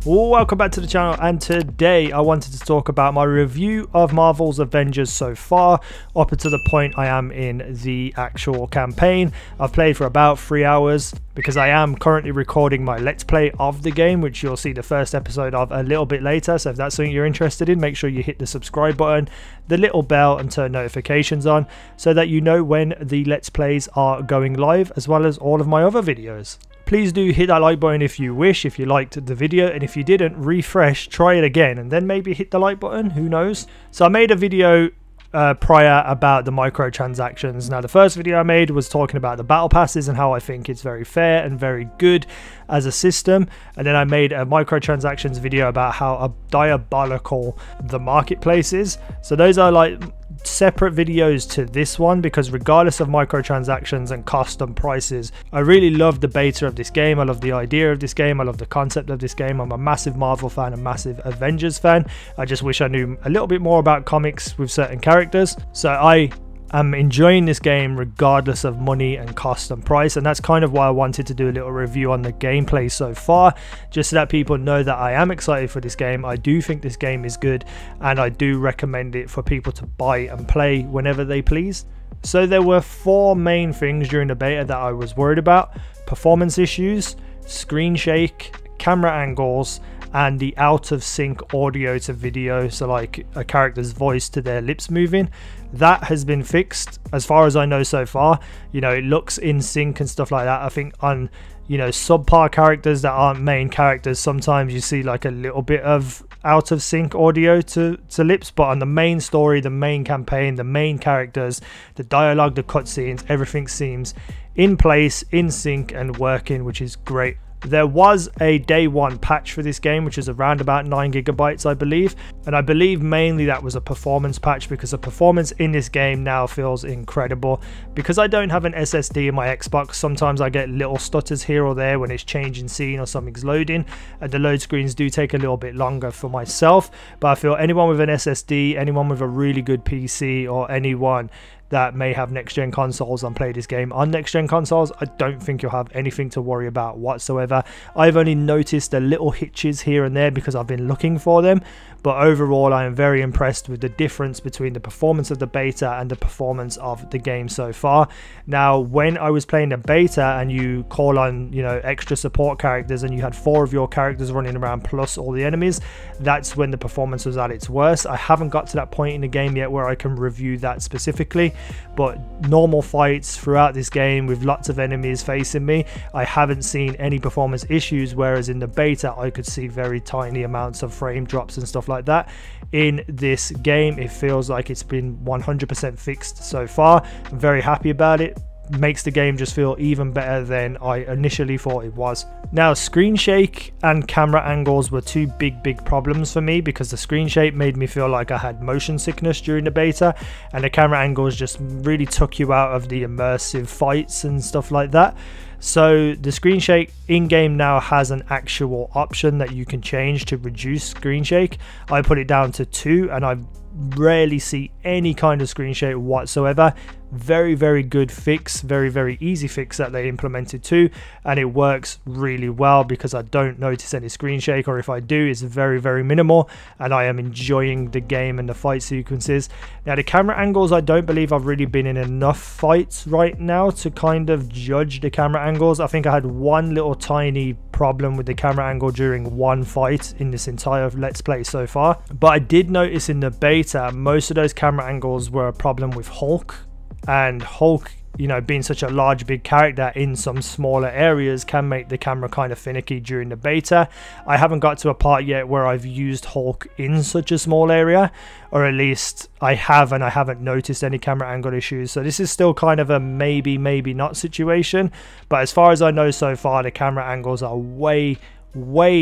Welcome back to the channel, and today I wanted to talk about my review of Marvel's Avengers so far, up until the point I am in the actual campaign. I've played for about 3 hours because I am currently recording my Let's Play of the game, which you'll see the first episode of a little bit later. So if that's something you're interested in, make sure you hit the subscribe button, the little bell, and turn notifications on so that you know when the Let's Plays are going live, as well as all of my other videos. Please do hit that like button if you wish, if you liked the video, and if you didn't, refresh, try it again, and then maybe hit the like button, who knows. So I made a video prior about the microtransactions. Now the first video I made was talking about the battle passes and how I think it's very fair and very good as a system, and then I made a microtransactions video about how diabolical the marketplace is. So those are like separate videos to this one, because regardless of microtransactions and cost and prices, I really love the beta of this game. I love the idea of this game. I love the concept of this game. I'm a massive Marvel fan, a massive Avengers fan. I just wish I knew a little bit more about comics with certain characters. So I am enjoying this game regardless of money and cost and price, and that's kind of why I wanted to do a little review on the gameplay so far, just so that people know that I am excited for this game. I do think this game is good, and I do recommend it for people to buy and play whenever they please. So there were 4 main things during the beta that I was worried about: performance issues, screen shake, camera angles, and the out of sync audio to video, so like a character's voice to their lips moving. That has been fixed as far as I know so far. You know, it looks in sync and stuff like that. I think on, you know, subpar characters that aren't main characters, sometimes you see like a little bit of out of sync audio to lips, but on the main story, the main campaign, the main characters, the dialogue, the cutscenes, everything seems in place, in sync and working, which is great. There was a day 1 patch for this game, which is around about 9 GB, I believe, and I believe mainly that was a performance patch, because the performance in this game now feels incredible. Because I don't have an SSD in my Xbox, sometimes I get little stutters here or there when it's changing scene or something's loading, and the load screens do take a little bit longer for myself. But I feel anyone with an SSD, anyone with a really good PC, or anyone that may have next-gen consoles and play this game on next-gen consoles, I don't think you'll have anything to worry about whatsoever. I've only noticed the little hitches here and there because I've been looking for them, but overall I am very impressed with the difference between the performance of the beta and the performance of the game so far. Now, when I was playing the beta and you call on, you know, extra support characters, and you had 4 of your characters running around plus all the enemies, that's when the performance was at its worst. I haven't got to that point in the game yet where I can review that specifically, but normal fights throughout this game with lots of enemies facing me, I haven't seen any performance issues, whereas in the beta I could see very tiny amounts of frame drops and stuff like that. In this game, it feels like it's been 100% fixed so far. I'm very happy about it. Makes the game just feel even better than I initially thought it was. Now, screen shake and camera angles were 2 big problems for me, because the screen shake made me feel like I had motion sickness during the beta, and the camera angles just really took you out of the immersive fights and stuff like that. So the screen shake in-game now has an actual option that you can change to reduce screen shake. I put it down to 2, and I rarely see any kind of screen shake whatsoever. Very good fix, very easy fix that they implemented too, and it works really well because I don't notice any screen shake, or if I do, it's very minimal, and I am enjoying the game and the fight sequences. Now the camera angles, I don't believe I've really been in enough fights right now to kind of judge the camera angles. I think I had one little tiny problem with the camera angle during one fight in this entire Let's Play so far, but I did notice in the beta most of those camera angles were a problem with Hulk. And Hulk, you know, being such a large big character in some smaller areas, can make the camera kind of finicky during the beta. I haven't got to a part yet where I've used Hulk in such a small area, or at least I have, and I haven't noticed any camera angle issues. So this is still kind of a maybe not situation, but as far as I know so far, the camera angles are way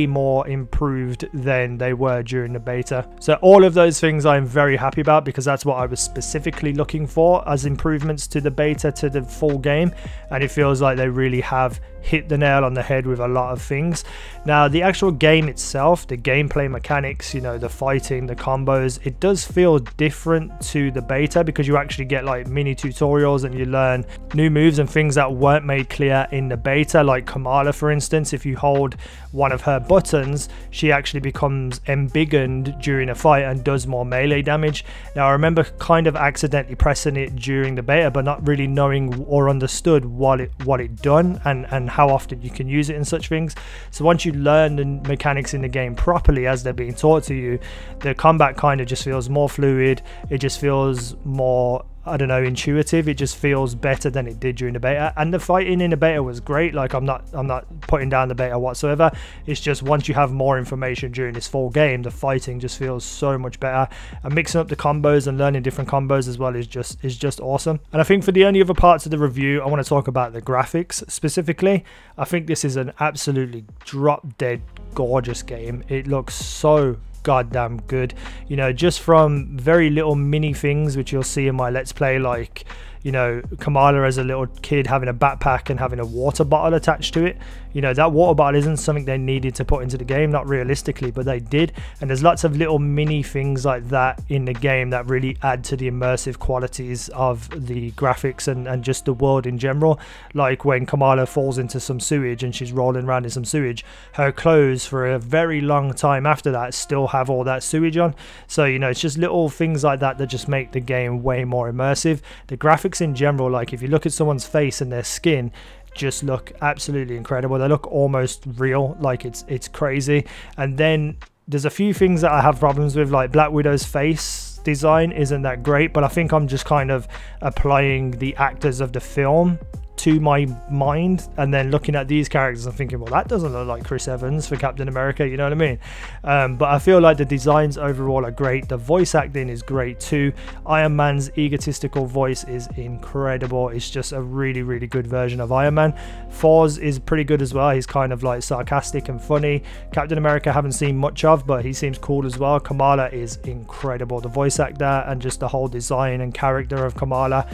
more improved than they were during the beta. So all of those things I'm very happy about, because that's what I was specifically looking for as improvements to the beta, to the full game, and it feels like they really have hit the nail on the head with a lot of things. Now the actual game itself, the gameplay mechanics, you know, the fighting, the combos, it does feel different to the beta because you actually get like mini tutorials and you learn new moves and things that weren't made clear in the beta. Like Kamala, for instance, if you hold one of her buttons, she actually becomes embiggened during a fight and does more melee damage. Now I remember kind of accidentally pressing it during the beta but not really knowing or understood what it done and how often you can use it and such things. So once you learn the mechanics in the game properly as they're being taught to you, the combat kind of just feels more fluid. It just feels more, I don't know, intuitive. It just feels better than it did during the beta, and the fighting in the beta was great. Like I'm not putting down the beta whatsoever. It's just once you have more information during this full game, the fighting just feels so much better, and mixing up the combos and learning different combos as well is just awesome. And I think for the only other parts of the review, I want to talk about the graphics specifically. I think this is an absolutely drop dead gorgeous game. It looks so goddamn good, you know, just from very little mini things which you'll see in my let's play, like, you know, Kamala as a little kid having a backpack and having a water bottle attached to it. You know, that water bottle isn't something they needed to put into the game, not realistically, but they did. And there's lots of little mini things like that in the game that really add to the immersive qualities of the graphics and just the world in general. Like when Kamala falls into some sewage and she's rolling around in some sewage, her clothes for a very long time after that still have all that sewage on. So, you know, it's just little things like that that just make the game way more immersive. The graphics in general, like if you look at someone's face and their skin, just look absolutely incredible. They look almost real, like it's crazy. And then there's a few things that I have problems with, like Black Widow's face design isn't that great, but I think I'm just kind of applying the actors of the film to my mind, and then looking at these characters and thinking, well, that doesn't look like Chris Evans for Captain America, you know what I mean? But I feel like the designs overall are great. The voice acting is great too. Iron Man's egotistical voice is incredible. It's just a really, really good version of Iron Man. Thor's is pretty good as well. He's kind of like sarcastic and funny. Captain America I haven't seen much of, but he seems cool as well. Kamala is incredible. The voice actor and just the whole design and character of Kamala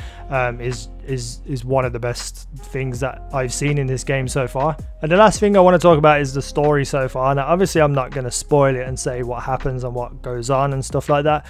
is one of the best things that I've seen in this game so far. And the last thing I want to talk about is the story so far. Now obviously I'm not going to spoil it and say what happens and what goes on and stuff like that,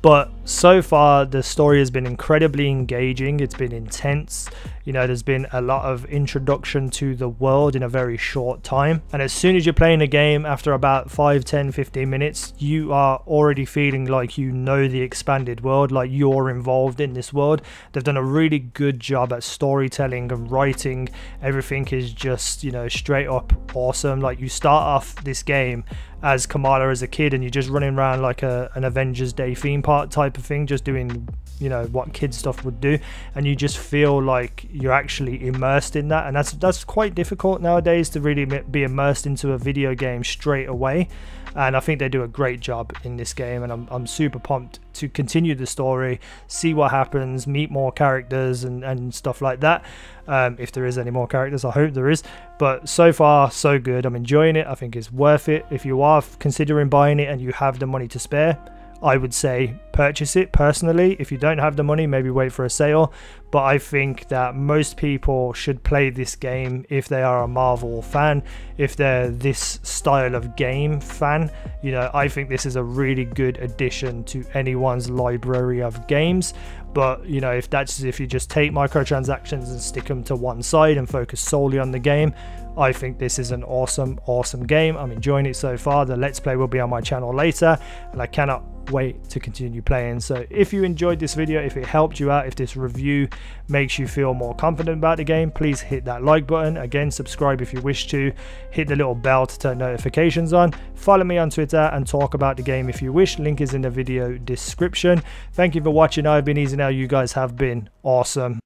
but so far the story has been incredibly engaging. It's been intense. You know, there's been a lot of introduction to the world in a very short time, and as soon as you're playing a game, after about 5, 10, 15 minutes, you are already feeling like you know the expanded world, like you're involved in this world. They've done a really good job at storytelling and writing. Everything is just, you know, straight up awesome. Like you start off this game as Kamala as a kid and you're just running around like an Avengers Day theme park type of thing, just doing, you know, what kid stuff would do, and you just feel like you're actually immersed in that. And that's quite difficult nowadays, to really be immersed into a video game straight away. And I think they do a great job in this game, and I'm super pumped to continue the story, see what happens, meet more characters and stuff like that. If there is any more characters, I hope there is. But so far so good. I'm enjoying it. I think it's worth it. If you are considering buying it and you have the money to spare, I would say purchase it personally. If you don't have the money, maybe wait for a sale. But I think that most people should play this game if they are a Marvel fan, if they're this style of game fan. You know, I think this is a really good addition to anyone's library of games. But, you know, if you just take microtransactions and stick them to one side and focus solely on the game, I think this is an awesome game. I'm enjoying it so far. The Let's Play will be on my channel later, and I cannot wait to continue playing. So if you enjoyed this video, if it helped you out, if this review makes you feel more confident about the game, please hit that like button. Again, subscribe if you wish to. Hit the little bell to turn notifications on. Follow me on Twitter and talk about the game if you wish. Link is in the video description. Thank you for watching. I've been easynow. You guys have been awesome.